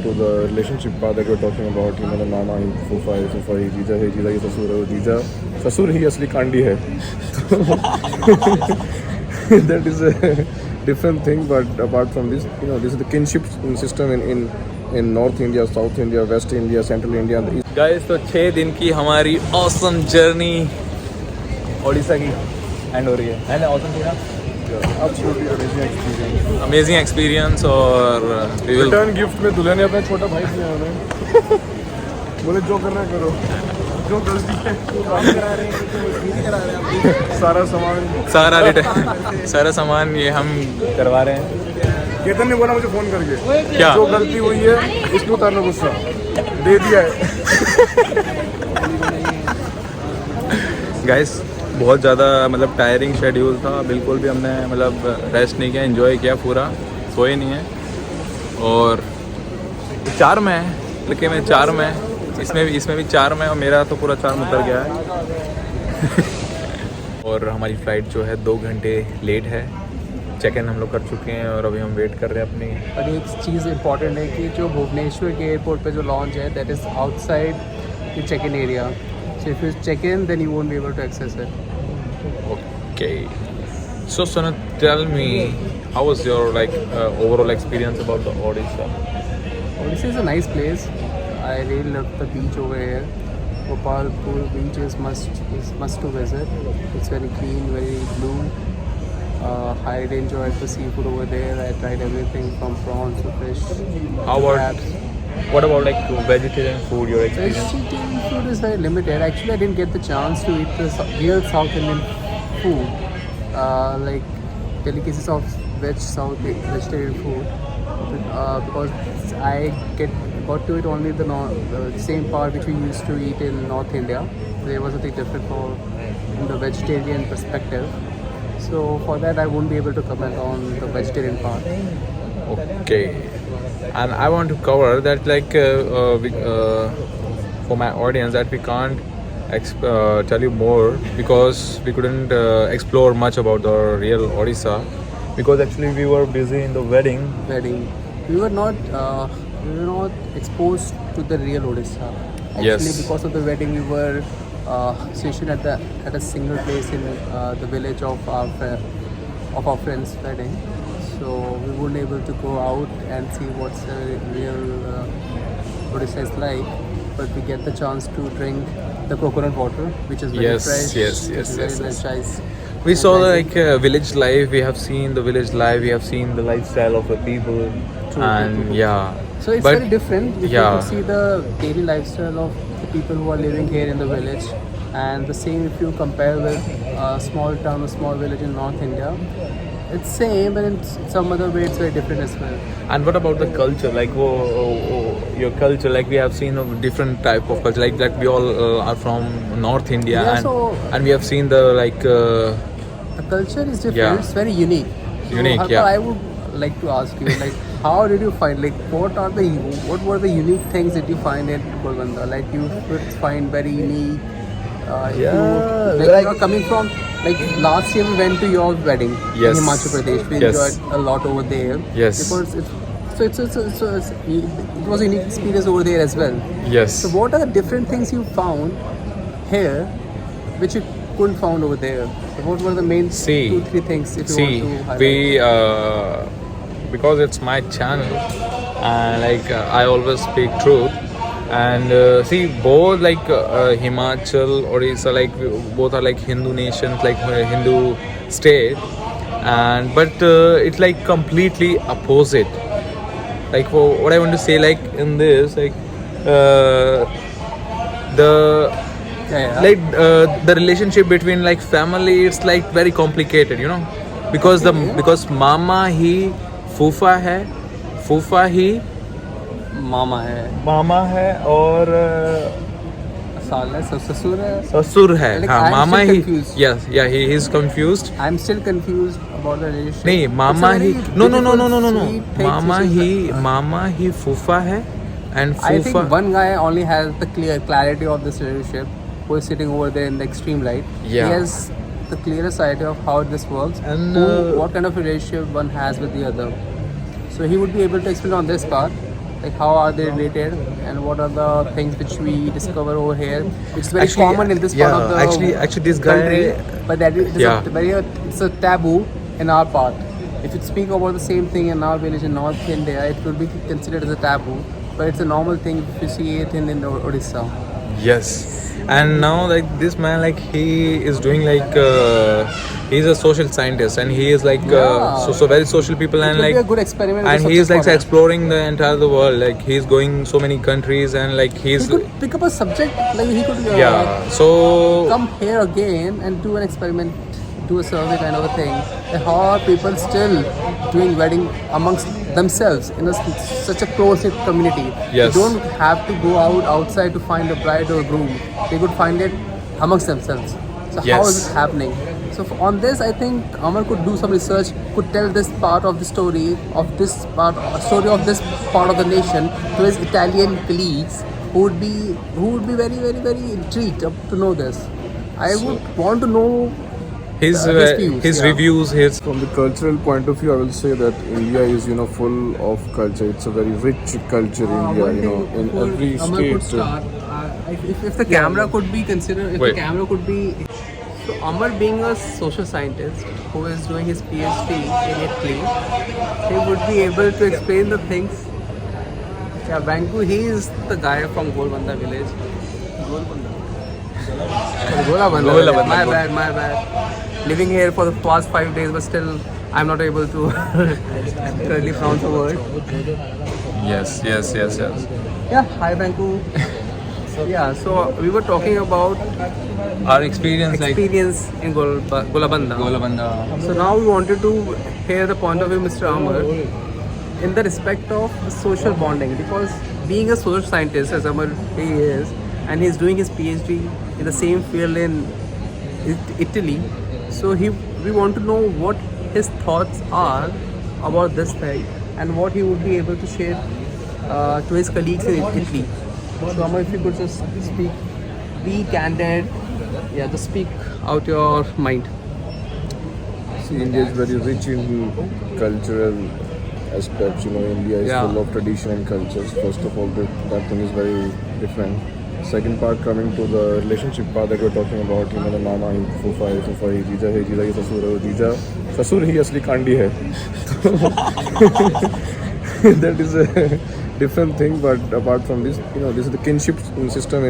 to the relationship part that we're talking about, you know, the mama hi, fufa hi, jija hi, sasur hai, jija, sasur hi asli kandi hai. That is a different thing, but apart from this, you know, this is the kinship system in North India, South India, West India, Central India and the East. Guys तो 6 दिन की हमारी awesome journey Odisha की and हो रही है ना? Awesome थी ना? Absolutely amazing experience. Amazing experience और we will रिटर्न गिफ्ट में दुल्हन ने अपना छोटा भाई दिया हमें. बोले जो करना है करो, जो गलती है वो काम करा रहे हैं, तो मजबूरी करा रहे हैं. सारा सामान ये हम करवा रहे हैं. केतन ने बोला मुझे फोन करके, क्या? जो गलती हुई है इसको उतारना गुस्सा दे दिया है. गाइस बहुत ज़्यादा मतलब टायरिंग शेड्यूल था, बिल्कुल भी हमने मतलब रेस्ट नहीं किया, एंजॉय किया पूरा, सोए नहीं है. और 4 में है, लड़के में 4 में, इसमें भी 4 में, और मेरा तो पूरा 4 में उतर गया है. और हमारी फ़्लाइट जो है 2 घंटे लेट है. चेक इन हम लोग कर चुके हैं और अभी हम वेट कर रहे हैं अपनी. और एक चीज़ इम्पॉर्टेंट है कि जो भुवनेश्वर के एयरपोर्ट पे जो लॉन्च है that is outside the check in area. So if you check in, then you won't be able to access it. Okay. So Sona, tell me, how was your overall experience about the Odisha? Odisha is a nice place. I really love the beach over here. Gopalpur beach is must to visit. It's very clean, very blue. I really enjoyed the seafood over there. I tried everything from prawns to fish. How about crabs. what about like vegetarian food? Your experience? Vegetarian food is very limited. Actually, I didn't get the chance to eat the real South Indian food, like delicacies of vegetarian food, because I got to eat only the same part which we used to eat in North India. There was something different from the vegetarian perspective. So for that, I won't be able to comment on the vegetarian part. Okay. And I want to cover that for my audience that we can't tell you more because we couldn't explore much about the real Odisha because actually we were busy in the wedding. We were not exposed to the real Odisha. Actually, Yes. because of the wedding, we were stationed at a single place in the village of our friend's wedding. So we weren't able to go out and see what's the real Odisha is like. But we get the chance to drink the coconut water, which is very fresh. Yes. Nice. We saw village life. We have seen the village life. We have seen the lifestyle of the people. And yeah. So it's very different. If you see the daily lifestyle of the people who are living here in the village, and the same if you compare with a small town or small village in North India, it's same, but in some other way it's very different as well. And what about the culture? Like your culture, like we have seen a different type of culture. Like we all are from North India, and we have seen the the culture is different. Yeah. It's very unique. Harper, I would like to ask you, like, how did you find, like, what were the unique things that you find in Golbanda? Like, you could find very unique. You are coming from, like, last year we went to your wedding in Himachal Pradesh. We enjoyed a lot over there. Yes. Because it was a unique experience over there as well. Yes. So what are the different things you found here which you couldn't found over there? So what were the main 2-3 things if you want to highlight? Because it's my channel and I always speak truth. And both Himachal, Odisha, both are like Hindu nations, like Hindu state, but it's like completely opposite. Like what I want to say, like in this, the relationship between like family, it's like very complicated, you know, because mama hi Fufa hai, Fufa hi मामा है और ससुर है. Like, हाँ, I'm mama still he. confused. Yes, yeah, he is confused. I'm still confused about the relationship. नहीं, मामा ही. No. Sweet things मामा ही फूफा है and I think फूफा. one guy only has the clarity of this relationship, who is sitting over there in the extreme light. Yeah. He has the clearest idea of how this works And what kind of relationship one has with the other. So he would be able to explain on this part. Like how are they related, and what are the things which we discover over here? It's very common in this part of the actually, this guy. country, but that is it's a taboo in our part. If you speak about the same thing in our village in North India, it could be considered as a taboo, but it's a normal thing if you see it in Odisha. Yes, and now like this man, like he is doing like he's a social scientist, and he is like so very social people, It and could like be a good experiment. and with he is like subject matter. exploring the entire the world. Like he's going so many countries, and like He he's could pick up a subject, like he could yeah. So come here again and do an experiment, do a survey kind of a thing. And how are people still doing wedding amongst themselves in such a close-knit community? Yes. They don't have to go outside to find a bride or groom. They could find it amongst themselves. So how Yes. is it happening? So on this, I think Amar could do some research, could tell this part of the story of this part of the nation to his Italian colleagues who would be very very intrigued to know this. I would want to know his views, yeah. reviews, his From the cultural point of view, I will say that India is, full of culture. It's a very rich culture, India, in every Amar could state. start. If the camera could be considered, if Wait. the camera could be. So Amar, being a social scientist who is doing his PhD in Italy, he would be able to explain the things. Yeah, Banku, he is the guy from Golbanda village. Golabanda. My bad. Living here for the past 5 days, but still I'm not able to correctly pronounce the word. yes. Yeah, hi Banku. Yeah, so we were talking about Our experience experience in Golabanda. Golabanda. So now we wanted to hear the point of view, Mr. Amar, in the respect of the social bonding, because being a social scientist, as Amar he is, and he's doing his PhD in the same field in Italy. So we want to know what his thoughts are about this thing and what he would be able to share to his colleagues in Italy. So Amar, if you could just speak, be candid, yeah, just speak out your mind. See, India is very rich in cultural aspects. India is Yeah. full of tradition and cultures. First of all, that thing is very different. Second part, coming to the relationship part that we're talking about, the mama hi Fufa hi Jija hi Sasur hai Jija. Sasur hi asli kandi hai. That is a different thing, but apart from this, this is the kinship system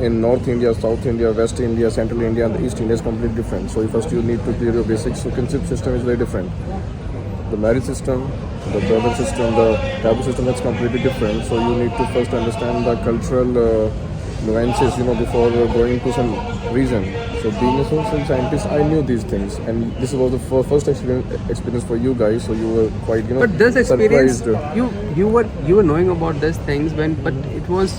in North India, South India, West India, Central India, and the East India is completely different. So first you need to clear your basics. So kinship system is very different. The marriage system, the brother system, the taboo system, that's completely different. So you need to first understand the cultural nuances, before going into some reason. So being a social scientist, I knew these things, and this was the first experience for you guys. So you were quite, But this experience, surprised. you were knowing about these things but it was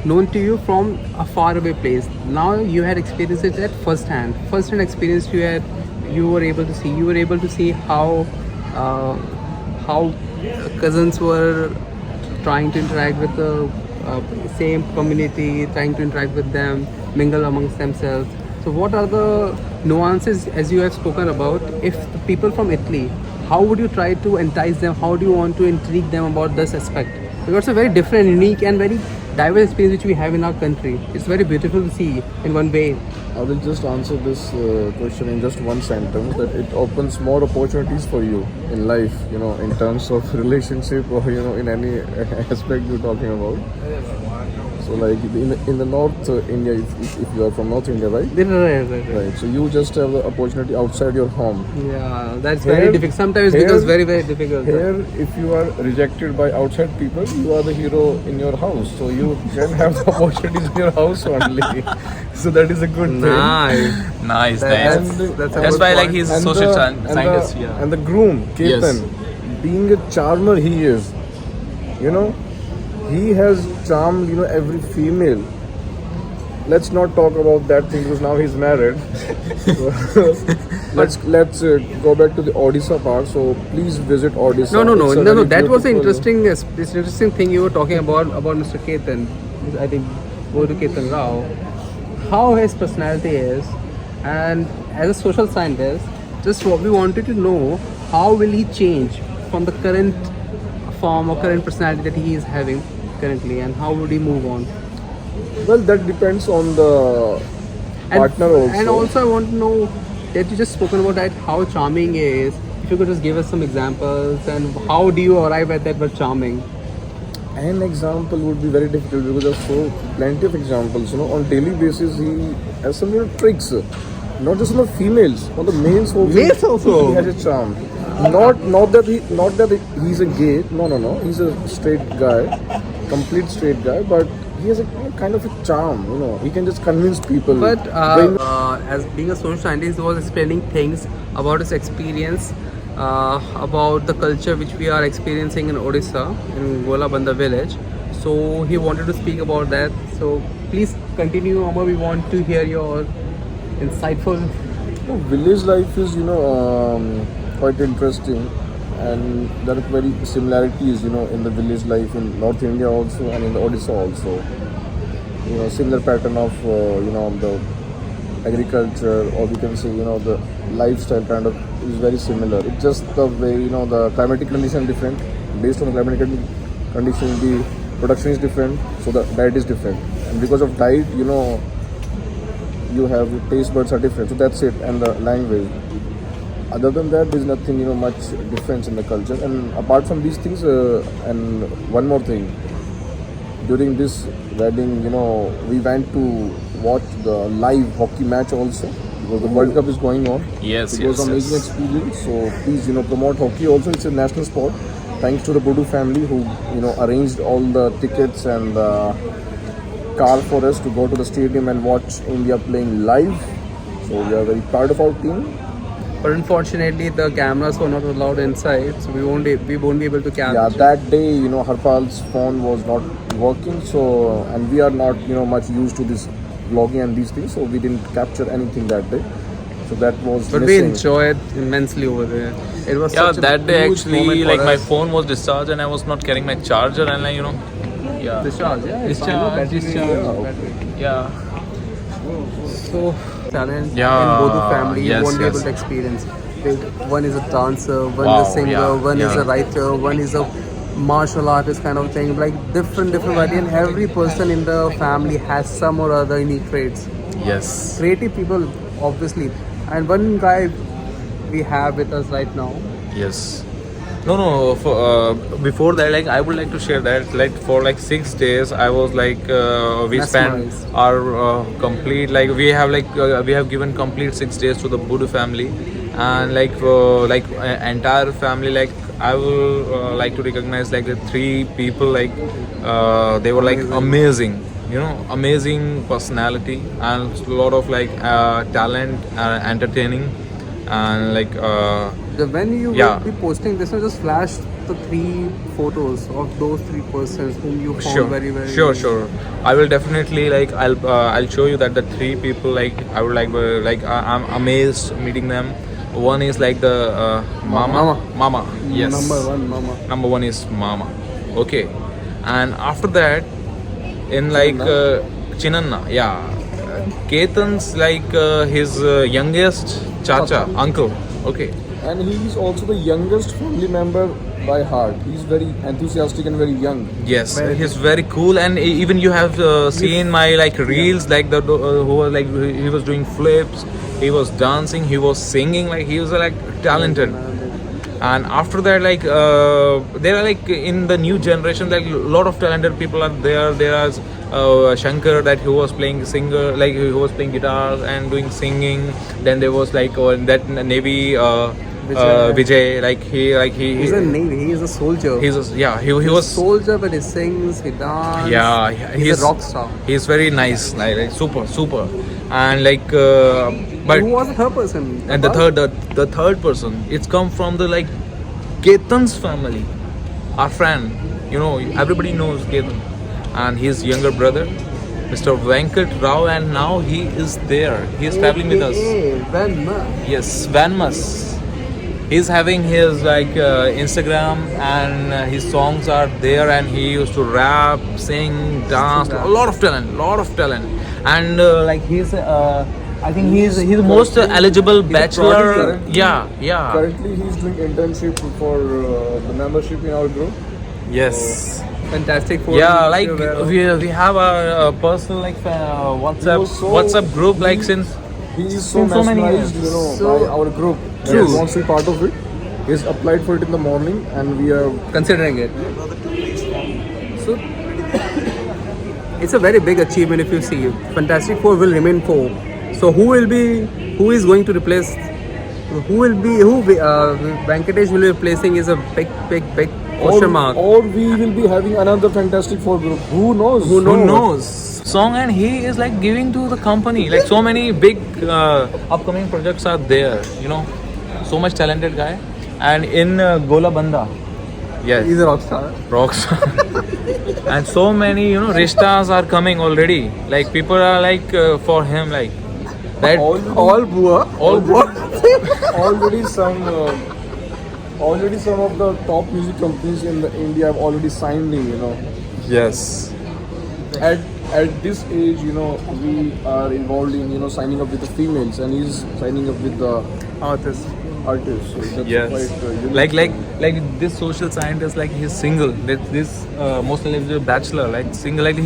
known to you from a far away place. Now you had experienced it at first hand experience. You were able to see how cousins were trying to interact with the same community, trying to interact with them, mingle amongst themselves. So what are the nuances, as you have spoken about? If the people from Italy, how would you try to entice them? How do you want to intrigue them about this aspect? Because it's a very different, unique and very diverse experience which we have in our country. It's very beautiful to see in one way. I will just answer this question in just one sentence, that it opens more opportunities for you in life, in terms of relationship or, in any aspect you're talking about. So like in the North India, if you are from North India, right? Right. Right. So you just have the opportunity outside your home. Yeah, that's Here- very difficult. Sometimes it becomes very, very difficult. Here, if you are rejected by outside people, you are the hero in your house. So you can have the opportunities in your house only. So that is a good thing. Nice. That's a That's good why like point. he's And social the- scientist. And the groom, Ketan, being a charmer he is, he has charmed, every female. Let's not talk about that thing because now he's married. let's go back to the Odisha part. So please visit Odisha. No. It's a very That was an beautiful- interesting thing you were talking about Mr. Ketan. I think Guru Ketan Rao. How his personality is, and as a social scientist, just what we wanted to know, how will he change from the current form or current personality that he is having currently, and how would he move on? Well, that depends on the partner also. And also, I want to know that you just spoken about that how charming he is. If you could just give us some examples, and how do you arrive at that word charming? An example would be very difficult because there's so plenty of examples. On daily basis he has some tricks. Not just on the females, on the males also. Males also? He has a charm. Not that he's a gay. No. He's a straight guy, complete straight guy. But he has a kind of a charm. He can just convince people. But as being a social scientist, he was explaining things about his experience, about the culture which we are experiencing in Odisha, in Golabanda village. So he wanted to speak about that. So please continue, Amar. We want to hear your insightful. Village life is quite interesting, and there are very similarities in the village life in North India also and in the Odisha also. Similar pattern of the agriculture, or we can say the lifestyle kind of is very similar. It's just the way the climatic condition different. Based on the climatic condition, the production is different, so the diet is different, and because of diet, you have taste buds are different. So that's it, and the language. Other than that, there's nothing much difference in the culture. And apart from these things, and one more thing. During this wedding, we went to watch the live hockey match also, because the World Cup is going on. Yes, It was an amazing experience. So please, promote hockey also. It's a national sport. Thanks to the Bodu family who, arranged all the tickets and car for us to go to the stadium and watch India playing live. So we are very proud of our team. But unfortunately, the cameras were not allowed inside, so we won't be able to capture. Yeah, that day, Harpal's phone was not working, so, and we are not, much used to this vlogging and these things, so we didn't capture anything that day. So that was But missing. we enjoyed immensely over there. It was Yeah, such a that day huge actually, moment for like my us. phone was discharged and I was not carrying my charger, and yeah. Discharge, yeah. it's fine. No Discharge, battery, discharge. battery. Yeah. So, talent Yeah, in both the family, you yes, won't be able yes. to experience. One is a dancer, one Wow, is a singer, yeah, one is yeah. a writer, one is a martial artist kind of thing. Like different variety, and every person in the family has some or other unique traits. Yes. Creative people, obviously. And one guy we have with us right now. Yes. No. Before that, like I would like to share that, like for like 6 days, I was like we spent Mesmerized. our complete, like we have given complete 6 days to the Buddha family, and entire family, like I will like to recognize like the 3 people, like they were like amazing. Amazing personality and a lot of like talent, entertaining, and like. When you Yeah. will be posting this, just flash the 3 photos of those 3 persons whom you found very Sure. I will definitely like I'll show you that the 3 people, like I would like I'm amazed meeting them. One is like the Mama. Yes. Number 1 is Mama. Okay. And after that, in like Chinanna, yeah. Ketan's like his youngest chacha, uncle. Okay. And he is also the youngest family member by heart. He's very enthusiastic and very young. Yes, he's very cool, and even you have seen my like reels, like the who was like he was doing flips, he was dancing, he was singing, like he was like talented. And after that, like there are like in the new generation, like a lot of talented people are there. There is Shankar, that he was playing singer, like he was playing guitar and doing singing. Then there was like that Navy. Vijay, He's a Navy. He is a soldier. he was a soldier, but he sings, he dances. Yeah, he's a rock star. He's very nice, like super, and like but Who was the third person? and the third person, it's come from the like Ketan's family, our friend. Everybody knows Ketan, and his younger brother, Mr. Venkat Rao, and now he is there. He is traveling with us. Yes, Vanmas. He's having his like Instagram, and his songs are there, and he used to rap, sing, dance. A lot of talent, and like he's. I think he's the most eligible bachelor. Currently. Yeah. Currently, he's doing internship for the membership in our group. Yes. Fantastic food. Yeah, like we have a personal like WhatsApp group like since He is Since so many mesmerized, years. you know, So- by our group. True. He wants to be part of it. He's applied for it in the morning, and we are. considering it. So it's a very big achievement if you see. Fantastic Four will remain four. So who is going to replace? Who Venkatesh will be replacing is a big question mark. Or we will be having another Fantastic Four group. Who knows? Who Who knows? Song and he is like giving to the company. Like so many big upcoming projects are there. You know, so much talented guy. And in Gola Banda, yes, He's a rock star. Rockstar. And so many, you know, rishtas are coming already. Like people are like for him like that. All poor. All already some of the top music companies in India have already signed him. You know, Yes. at this age, you know, we are involved in signing up with the females, and he's signing up with the Artist. artists. So that's Yes. quite unique. Like this social scientist, like he's single. This mostly like bachelor, like single. Like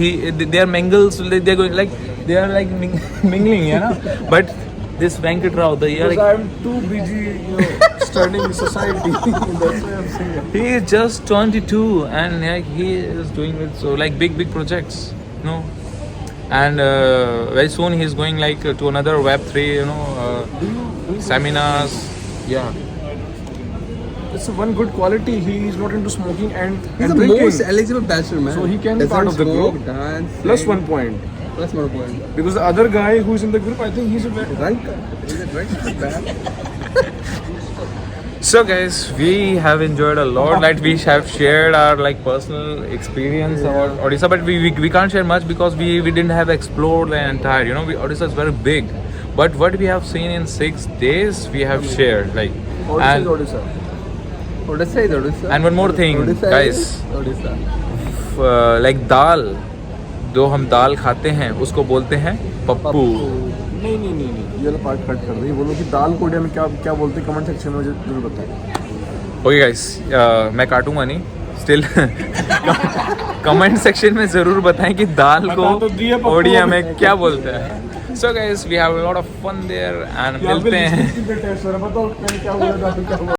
they are mingles. They're going like they are like mingling, you know. But this Venkat Rao, the year Because like, I'm too busy, studying in society. That's why I'm saying. he is just 22 and like he is doing with so like big projects, you know. And very soon he's going like to another Web3, you know, seminars. Yeah. It's one good quality. He is not into smoking and He's the drinking. most eligible bachelor man. So he can be part of the smoke, group. Dance, Plus sing. 1 point. Plus 1 point. Because the other guy who is in the group, I think he's a very Drunk. He's a drunk. Bad. So guys, we have enjoyed a lot. Like we have shared our like personal experience about Odisha, but we can't share much because we didn't have explored the entire. You know, Odisha is very big, but what we have seen in 6 days, we have shared like. Odisha And, is Odisha. Odisha is Odisha. and one more thing, Odisha guys. is Odisha. Like दाल, जो हम दाल खाते हैं, उसको बोलते हैं पप्पू. नहीं ये वाला पार्ट कट कर रही है। बोलो कि दाल को इंडिया में क्या बोलते हैं, कमेंट सेक्शन में मुझे जरूर बताएं। ओके गाइस, मैं काटूंगा नहीं. स्टिल कमेंट सेक्शन में जरूर बताएं कि दाल बता तो दिए को पप्पू ओडिया में में। क्या बोलते हैं. So guys, we have a lot of fun there and मिलते हैं. बताओ मैंने क्या बोला था, क्या बोला